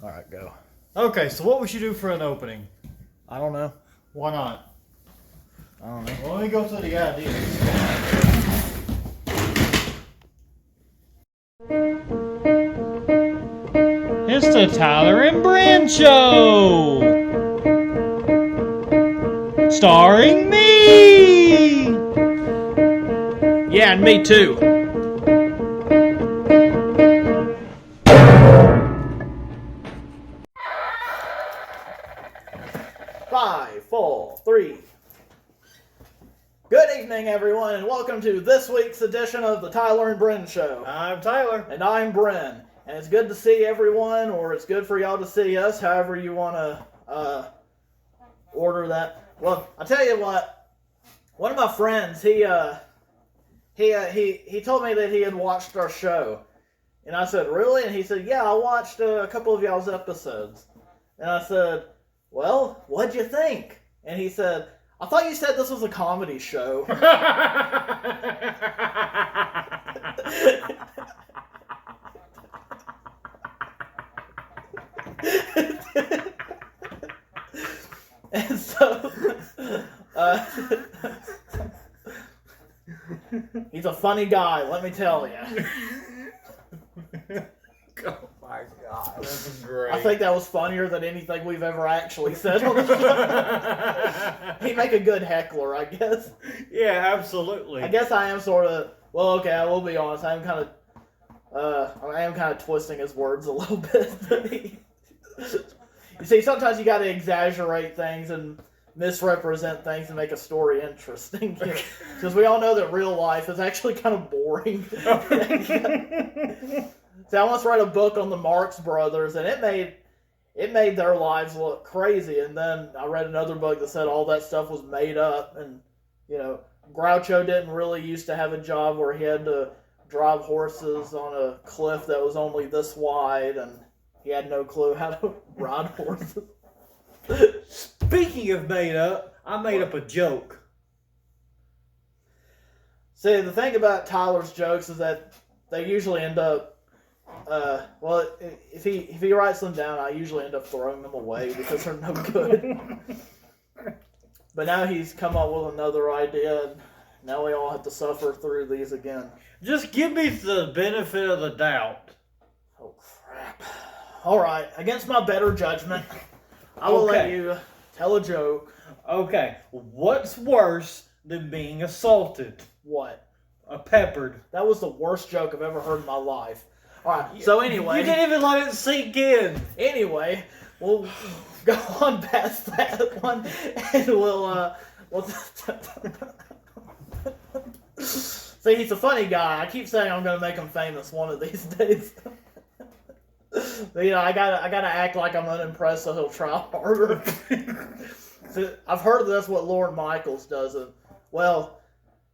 All right, go. Okay, so what we should do for an opening? I don't know. Why not? I don't know. Well, let me go through the ideas. It's the Tyler and Brand Show! Starring me! Yeah, and me too. 5, 4, 3. Good evening, everyone, and welcome to this week's edition of the Tyler and Bryn Show. I'm Tyler. And I'm Bryn. And it's good to see everyone, or it's good for y'all to see us, however you want to order that. Well, I'll tell you what. One of my friends, he told me that he had watched our show. And I said, really? And he said, yeah, I watched a couple of y'all's episodes. And I said, well, what'd you think? And he said, I thought you said this was a comedy show. And so, he's a funny guy, let me tell you. Oh my god, this is great. I think that was funnier than anything we've ever actually said on the show. He'd make a good heckler, I guess. Yeah, absolutely. I guess I am sort of, well, okay, I will be honest, I am kind of twisting his words a little bit. You see, sometimes you got to exaggerate things and misrepresent things and make a story interesting. Because we all know that real life is actually kind of boring. See, I once read a book on the Marx Brothers, and it made their lives look crazy. And then I read another book that said all that stuff was made up. And, you know, Groucho didn't really used to have a job where he had to drive horses on a cliff that was only this wide, and he had no clue how to ride horses. Speaking of made up, I made up a joke. See, the thing about Tyler's jokes is that they usually end up, well, if he writes them down, I usually end up throwing them away because they're no good. But now he's come up with another idea, and now we all have to suffer through these again. Just give me the benefit of the doubt. Oh, crap. All right, against my better judgment, I will let you tell a joke. Okay, what's worse than being assaulted? What? Peppered. That was the worst joke I've ever heard in my life. Alright, so anyway... You didn't even let it sink in. Anyway, we'll go on past that one, and we'll See, he's a funny guy. I keep saying I'm going to make him famous one of these days. But, you know, I gotta act like I'm unimpressed so he'll try harder. So, I've heard that's what Lord Michaels does. Well,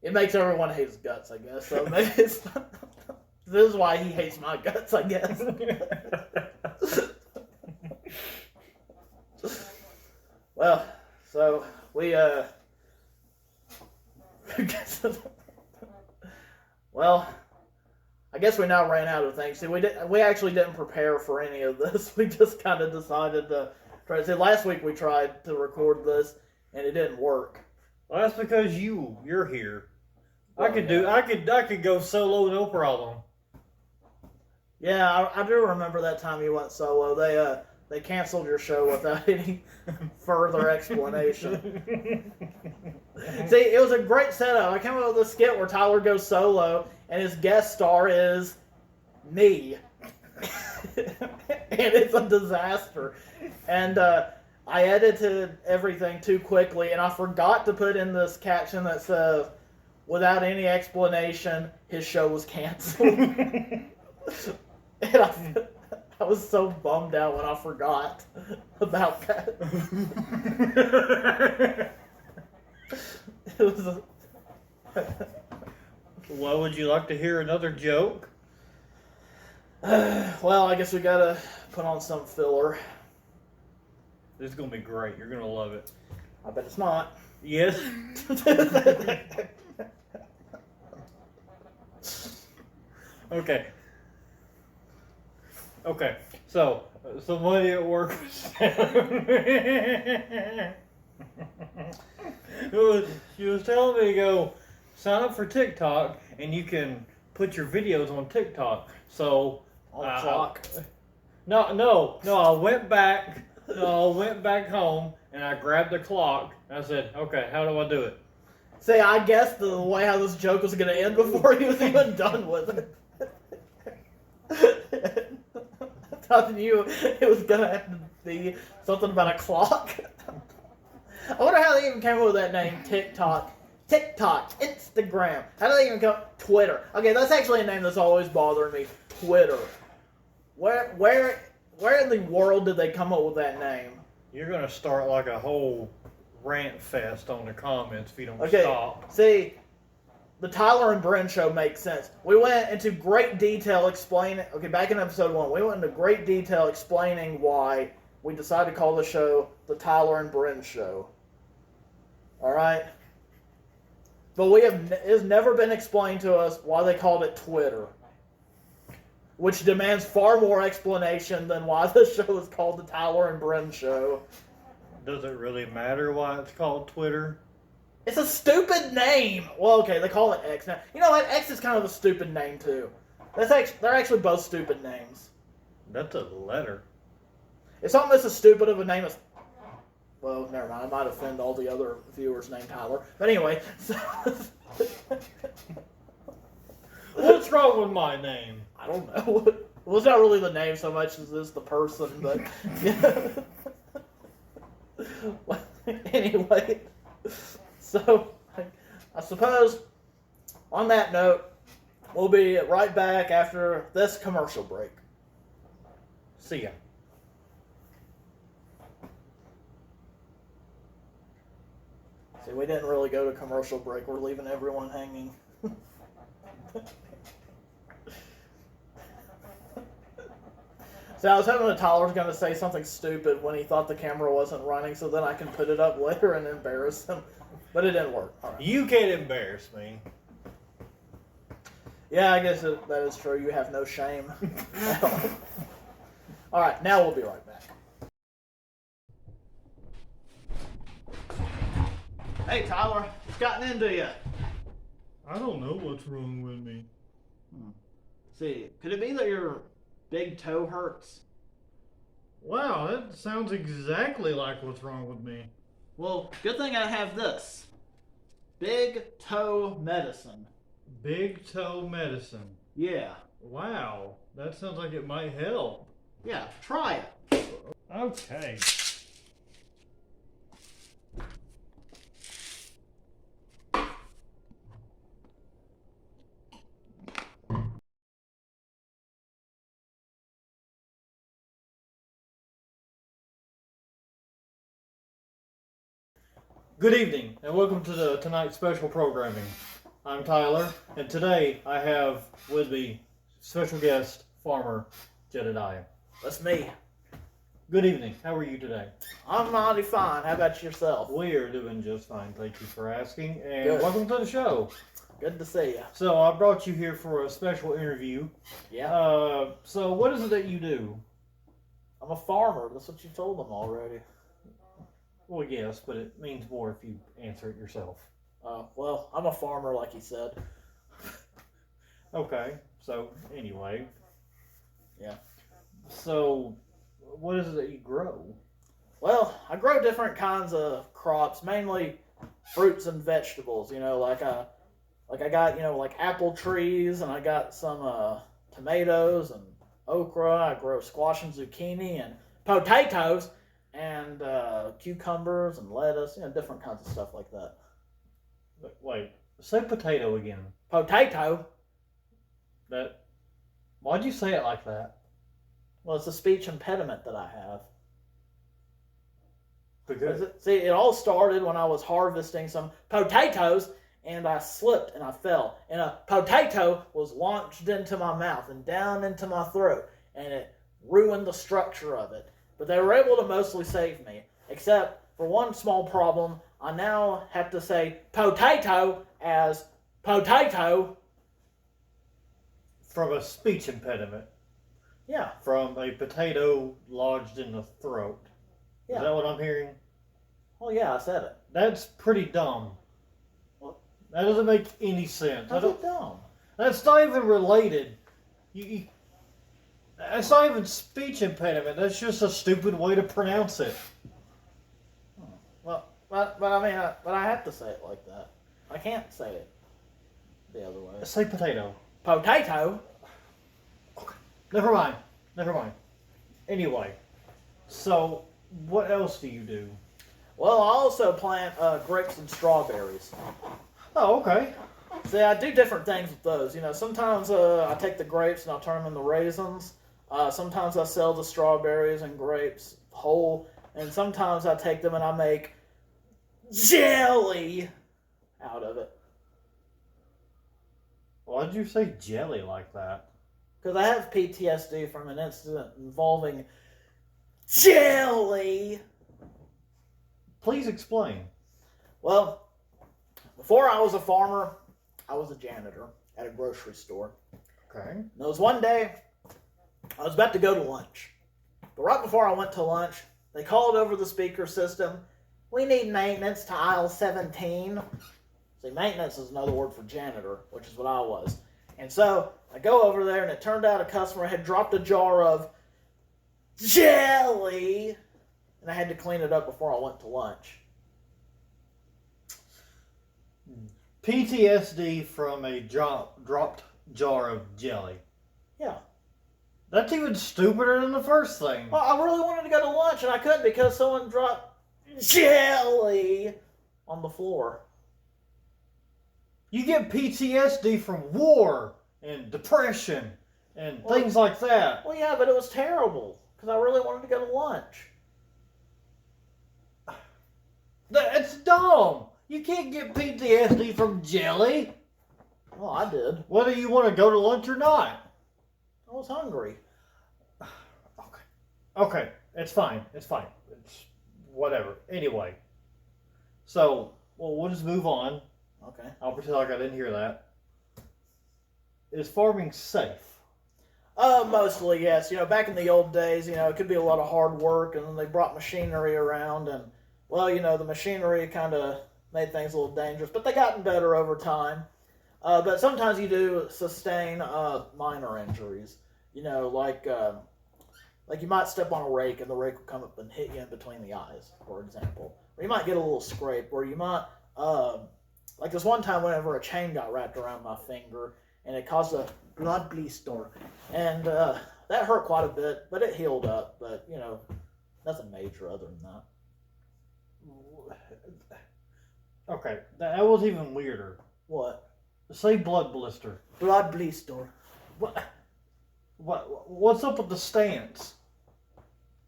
it makes everyone hate his guts, I guess. So maybe this is why he hates my guts, I guess. Well, so we well, I guess we now ran out of things. See, we actually didn't prepare for any of this. We just kind of decided to try. See, last week we tried to record this and it didn't work. Well, that's because you're here. Well, I could go solo, no problem. Yeah, I do remember that time you went solo. They canceled your show without any further explanation. See, it was a great setup. I came up with a skit where Tyler goes solo, and his guest star is me. And it's a disaster. And I edited everything too quickly, and I forgot to put in this caption that says, without any explanation, his show was canceled. And I was so bummed out when I forgot about that. It was Well, would you like to hear another joke? well, I guess we gotta put on some filler. This is gonna be great. You're gonna love it. I bet it's not. Yes. Okay. Okay, so somebody at work she was telling me to go sign up for TikTok, and you can put your videos on TikTok. So On the clock. No. I went back. No, I went back home and I grabbed the clock. And I said, "Okay, how do I do it?" See, I guessed the way how this joke was going to end before he was even done with it. I thought you it was going to have to be something about a clock. I wonder how they even came up with that name, TikTok. TikTok, Instagram. How do they even come? Twitter. Okay, that's actually a name that's always bothered me. Twitter. Where in the world did they come up with that name? You're gonna start like a whole rant fest on the comments if you don't Okay, stop. see, the Tyler and Bren show makes sense. We went into great detail explaining. Okay, back in episode 1, we went into great detail explaining why we decided to call the show the Tyler and Bren show. All right, but it has never been explained to us why they called it Twitter, which demands far more explanation than why the show is called the Tyler and Bren show. Does it really matter why it's called Twitter? It's a stupid name. Well, okay, they call it X now. You know what? X is kind of a stupid name too. They're actually both stupid names. That's a letter. It's almost as stupid of a name as. Well, never mind. I might offend all the other viewers named Tyler. But anyway. So What's wrong with my name? I don't know. Well, it's not really the name so much as it's the person, but yeah. Anyway, so I suppose on that note, we'll be right back after this commercial break. See ya. See, we didn't really go to commercial break. We're leaving everyone hanging. So I was hoping that Tyler was going to say something stupid when he thought the camera wasn't running, so then I can put it up later and embarrass him. But it didn't work. All right. You can't embarrass me. Yeah, I guess that is true. You have no shame. All right, now we'll be right back. Hey, Tyler, what's gotten into you? I don't know what's wrong with me. See, could it be that your big toe hurts? Wow, that sounds exactly like what's wrong with me. Well, good thing I have this. Big toe medicine. Big toe medicine. Yeah. Wow, that sounds like it might help. Yeah, try it. Okay. Good evening, and welcome to tonight's special programming. I'm Tyler, and today I have with me special guest, Farmer Jedediah. That's me. Good evening. How are you today? I'm mighty fine. How about yourself? We are doing just fine. Thank you for asking, and Good. welcome to the show. Good to see you. So I brought you here for a special interview. Yeah. So what is it that you do? I'm a farmer. That's what you told them already. Well, yes, but it means more if you answer it yourself. Well, I'm a farmer, like you said. Okay. So anyway. Yeah. So what is it that you grow? Well, I grow different kinds of crops, mainly fruits and vegetables. You know, like I got, you know, like apple trees, and I got some tomatoes and okra. I grow squash and zucchini and potatoes and cucumbers and lettuce. You know, different kinds of stuff like that. Wait, say potato again. Potato? Why'd you say it like that? Well, it's a speech impediment that I have. Because See, it all started when I was harvesting some potatoes, and I slipped and I fell. And a potato was launched into my mouth and down into my throat, and it ruined the structure of it. But they were able to mostly save me, except for one small problem. I now have to say potato as potato. from a speech impediment. Yeah. from a potato lodged in the throat. Yeah. Is that what I'm hearing? Well, yeah, I said it. That's pretty dumb. That doesn't make any sense. How's it dumb? That's not even related. That's not even speech impediment. That's just a stupid way to pronounce it. Well, but I mean, but I have to say it like that. I can't say it the other way. Say potato. Potato? Okay. Never mind. Anyway, so what else do you do? Well, I also plant grapes and strawberries. Oh, okay. See, I do different things with those. You know, sometimes I take the grapes and I'll turn them into raisins. Sometimes I sell the strawberries and grapes whole. And sometimes I take them and I make jelly out of it. Why did you say jelly like that? Because I have PTSD from an incident involving jelly. Please explain. Well, before I was a farmer, I was a janitor at a grocery store. Okay. And there was one day, I was about to go to lunch. But right before I went to lunch, they called over the speaker system, "We need maintenance to aisle 17. See, maintenance is another word for janitor, which is what I was. And so, I go over there, and it turned out a customer had dropped a jar of jelly, and I had to clean it up before I went to lunch. PTSD from a dropped jar of jelly. Yeah. That's even stupider than the first thing. Well, I really wanted to go to lunch, and I couldn't because someone dropped jelly on the floor. You get PTSD from war and depression and things like that. Well, yeah, but it was terrible because I really wanted to go to lunch. That's dumb. You can't get PTSD from jelly. Well, I did. Whether you want to go to lunch or not. I was hungry. Okay. It's fine. It's whatever. Anyway. So, we'll just move on. Okay. I'll pretend like I didn't hear that. Is farming safe? Mostly, yes. You know, back in the old days, you know, it could be a lot of hard work, and then they brought machinery around, and, well, you know, the machinery kind of made things a little dangerous, but they gotten better over time. But sometimes you do sustain minor injuries. You know, like you might step on a rake, and the rake will come up and hit you in between the eyes, for example. Or you might get a little scrape, or you might, like this one time whenever a chain got wrapped around my finger, and it caused a blood blister. And that hurt quite a bit, but it healed up. But, you know, nothing major other than that. Okay, that was even weirder. What? Say blood blister. Blood blister. What's up with the stance?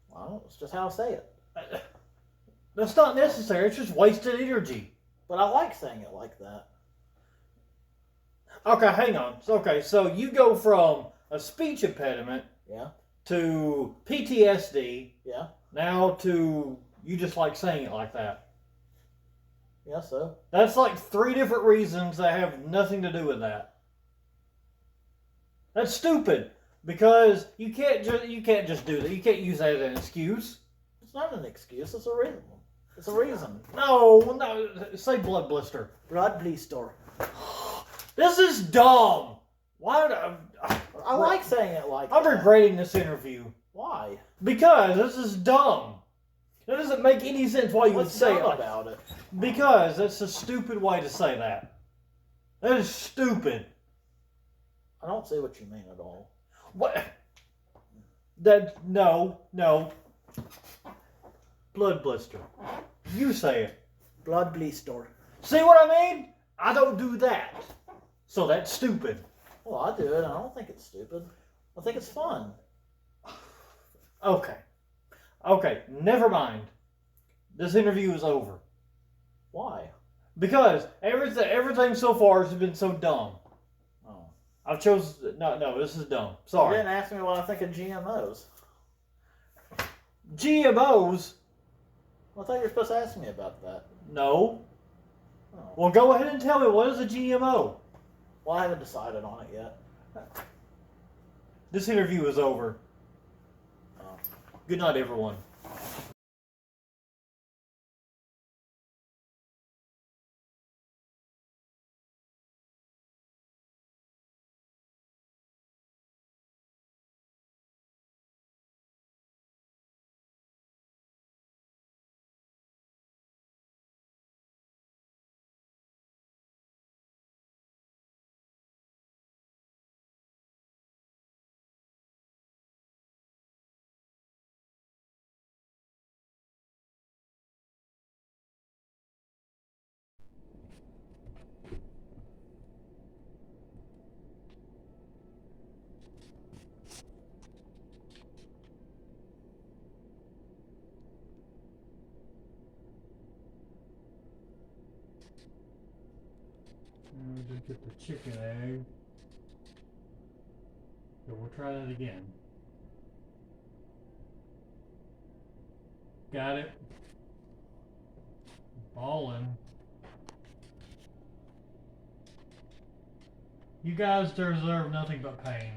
Well, it's just how I say it. That's not necessary. It's just wasted energy. But I like saying it like that. Okay, hang on. Okay, so you go from a speech impediment to PTSD now to you just like saying it like that. Yeah, so? That's like 3 different reasons that have nothing to do with that. That's stupid because you can't just do that. You can't use that as an excuse. It's not an excuse. It's a reason. It's a reason. No. Say blood blister. Blood blister. This is dumb. Why? I like saying it like I'm that. regretting this interview. Why? Because this is dumb. That doesn't make any sense why you would What's say dumb it. about it? Because that's a stupid way to say that. That is stupid. I don't see what you mean at all. What? No. Blood blister. You say it. Blood blister. See what I mean? I don't do that. So that's stupid. Well, I do it. I don't think it's stupid. I think it's fun. Okay, never mind. This interview is over. Why? Because everything so far has been so dumb. Oh. I've chosen... No, this is dumb. You Sorry. didn't ask me what I think of GMOs. GMOs? Well, I thought you were supposed to ask me about that. No. Oh. Well, go ahead and tell me, what is a GMO? Well, I haven't decided on it yet. This interview is over. Good night, everyone. And we just get the chicken egg. So we'll try that again. Got it. Ballin'. You guys deserve nothing but pain.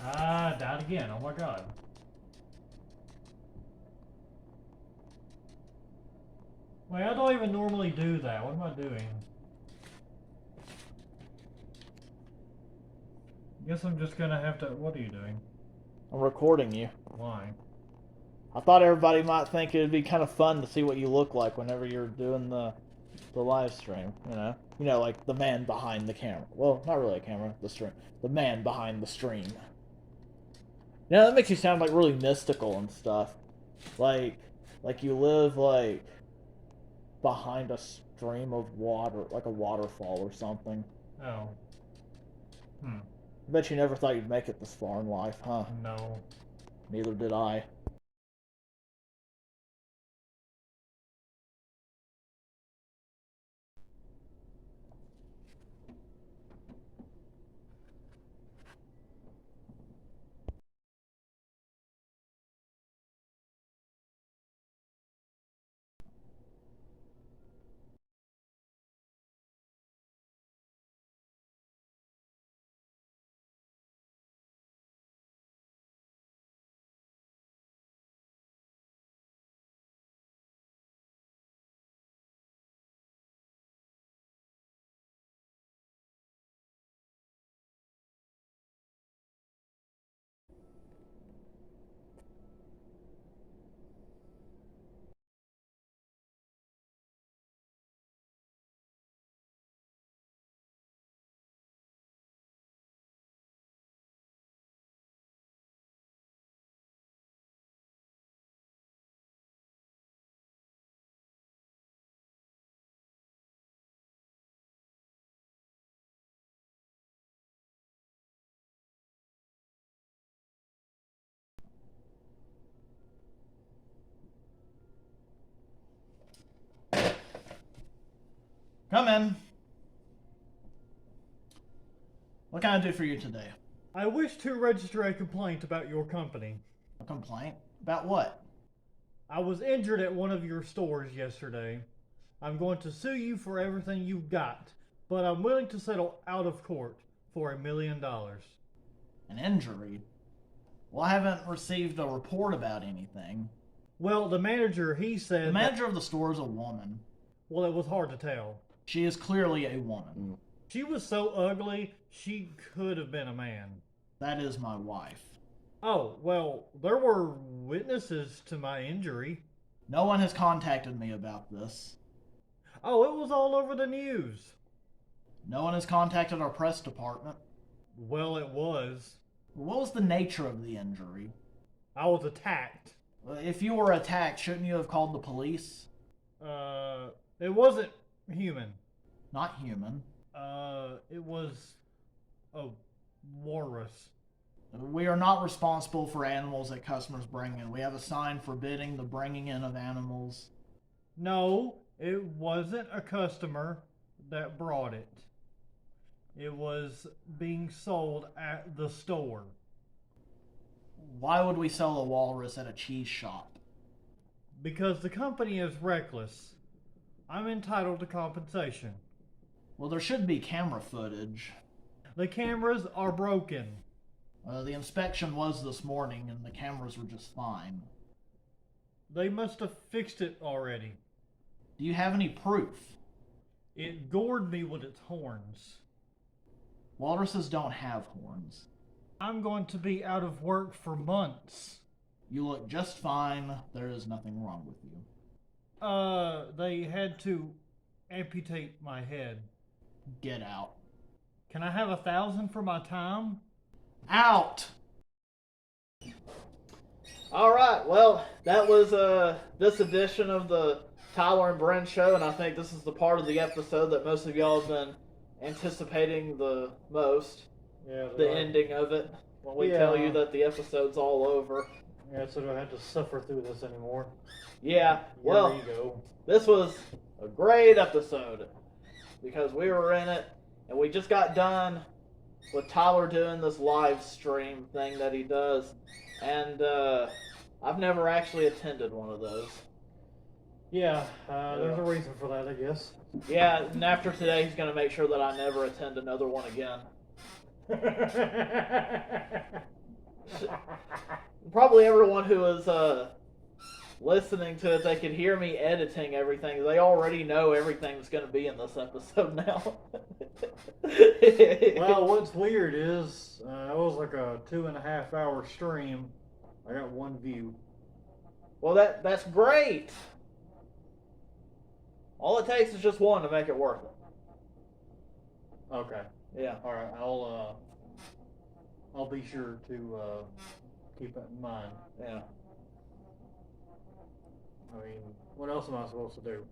Ah, died again. Oh my god. Wait, I don't even normally do that. What am I doing? Guess I'm just gonna have to. What are you doing? I'm recording you. Why? I thought everybody might think it'd be kind of fun to see what you look like whenever you're doing the live stream. You know, like the man behind the camera. Well, not really a camera. The stream. The man behind the stream. You know, that makes you sound like really mystical and stuff. Like you live like behind a stream of water, like a waterfall or something. Oh. I bet you never thought you'd make it this far in life, huh? No. Neither did I. Come in. What can I do for you today? I wish to register a complaint about your company. A complaint? About what? I was injured at one of your stores yesterday. I'm going to sue you for everything you've got, but I'm willing to settle out of court for $1 million. An injury? Well, I haven't received a report about anything. Well, the manager, he said... The manager of the store is a woman. Well, it was hard to tell. She is clearly a woman. She was so ugly, she could have been a man. That is my wife. Oh, well, there were witnesses to my injury. No one has contacted me about this. Oh, it was all over the news. No one has contacted our press department. Well, it was. What was the nature of the injury? I was attacked. If you were attacked, shouldn't you have called the police? It wasn't human. Not human. It was a walrus. We are not responsible for animals that customers bring in. We have a sign forbidding the bringing in of animals. No, it wasn't a customer that brought it. It was being sold at the store. Why would we sell a walrus at a cheese shop? Because the company is reckless. I'm entitled to compensation. Well, there should be camera footage. The cameras are broken. The inspection was this morning, and the cameras were just fine. They must have fixed it already. Do you have any proof? It gored me with its horns. Walruses don't have horns. I'm going to be out of work for months. You look just fine. There is nothing wrong with you. They had to amputate my head. Get out. Can I have 1,000 for my time? Out! Alright, well, that was this edition of the Tyler and Bren show, and I think this is the part of the episode that most of y'all have been anticipating the most. Yeah, the ending of it. When we tell you that the episode's all over. Yeah, so I don't have to suffer through this anymore. Yeah, well, this was a great episode because we were in it, and we just got done with Tyler doing this live stream thing that he does, and I've never actually attended one of those. Yeah, there's a reason for that, I guess. Yeah, and after today, he's going to make sure that I never attend another one again. Probably everyone who is listening to it, they can hear me editing everything. They already know everything that's going to be in this episode now. Well, what's weird is it was like a 2.5 hour stream. I got one view. Well, that's great. All it takes is just one to make it worth it. Okay. Yeah. All right. I'll be sure to keep that in mind. Yeah. I mean, what else am I supposed to do?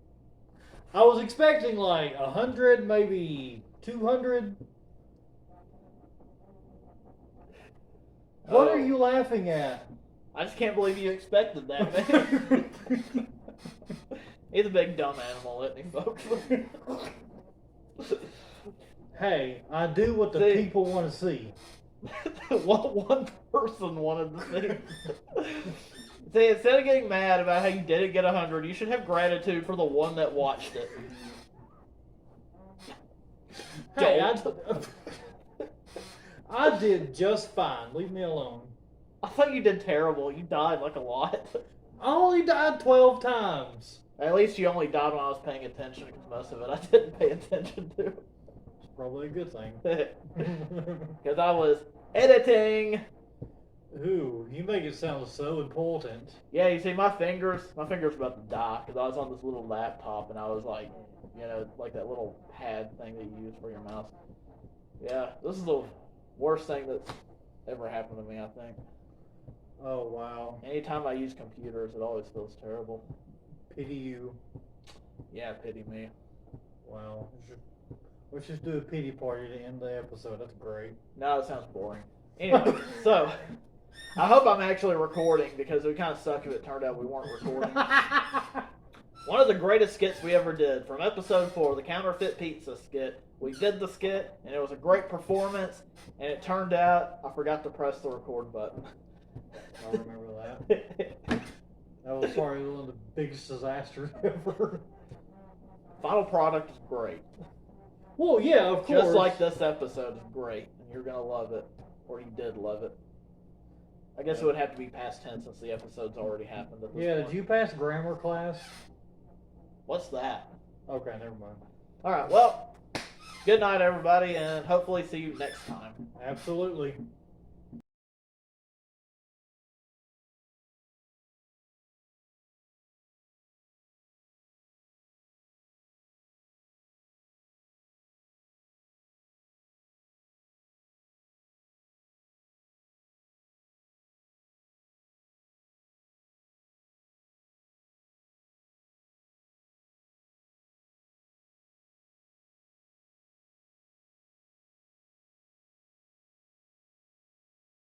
I was expecting like 100, maybe 200. What are you laughing at? I just can't believe you expected that, man. He's a big dumb animal, isn't he, folks? Hey, I do what the people want to see. What one person wanted to see. See, instead of getting mad about how you didn't get 100, you should have gratitude for the one that watched it. Hey, I did just fine. Leave me alone. I thought you did terrible. You died like a lot. I only died 12 times. At least you only died when I was paying attention, because most of it I didn't pay attention to. It's probably a good thing. Because I was editing. Ooh, you make it sound so important. Yeah, you see, my fingers about to die, because I was on this little laptop, and I was like, like that little pad thing that you use for your mouse. Yeah, this is the worst thing that's ever happened to me, I think. Oh, wow. Anytime I use computers, it always feels terrible. Pity you. Yeah, pity me. Wow. Let's just do a pity party to end the episode. That's great. No, it sounds boring. Anyway, so I hope I'm actually recording, because it would kind of suck if it turned out we weren't recording. One of the greatest skits we ever did, from episode 4, the Counterfeit Pizza skit. We did the skit, and it was a great performance, and it turned out I forgot to press the record button. I remember that. That was probably one of the biggest disasters ever. Final product is great. Well, yeah, of course. Just like this episode is great, and you're going to love it. Or you did love it. I guess it would have to be past tense since the episode's already happened at this point. Did you pass grammar class? What's that? Okay, never mind. Alright, well, good night, everybody, and hopefully see you next time. Absolutely.